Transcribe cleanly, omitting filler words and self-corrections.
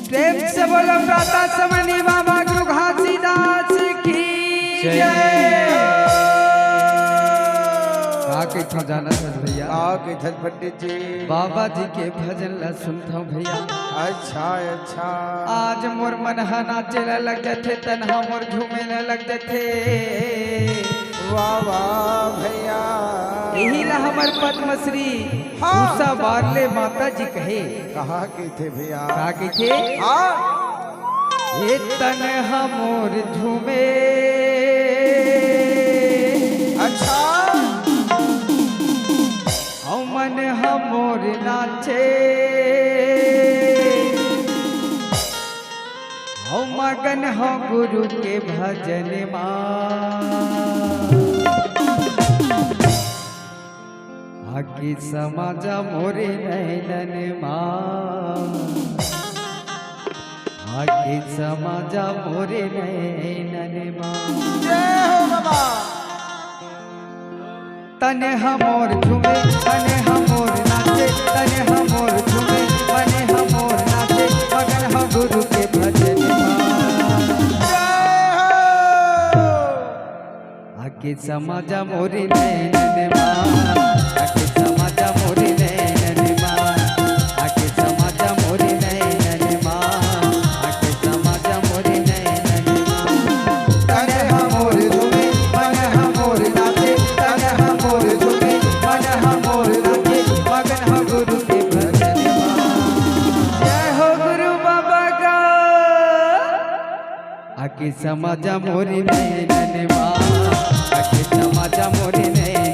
प्रेम से बोलो प्रातः समनी बाबा गुरु घासीदास की जय। आके क्यों जाना था भैया? आके थल पंडित जी बाबा जी के भजन ला सुनता हूँ भैया। अच्छा अच्छा आज मोर मन हा नाचे लग जाते, तन्हा मोर झूमे लग जाते। वाह वाह भैया यही ला हमार पद्मश्री हाँ। उषा बारले माता जी कहे। कहा के थे भैया? कहा के थे? हाँ ये तन्हा मोर झूमे। अच्छा मन हमोर नाचे, हो मगन हो गुरु के भजन आगे समाजा मोरे नैनन आगे समाजा मोरे नैनन जय हो बाबा। तने हमोर झूमे, तने हमोर नाचे, तने हमोर झूमे, तने हमोर नाचे, मगन हो गुरु के भजन आके समाजा मोरे नैनन आके समाजा मोरे नैनन आके समाजा मोरे नैनन आके समाजा मोरे नैनन। तने हमोर झूमे, तने हमोर नाचे, तने हमोर झूमे, तने हमोर नाचे, मगन हो गुरु के भजन जय हो गुरु बाबा का। आके समाजा मोरे नैनन आके समाजा मोरे नैनन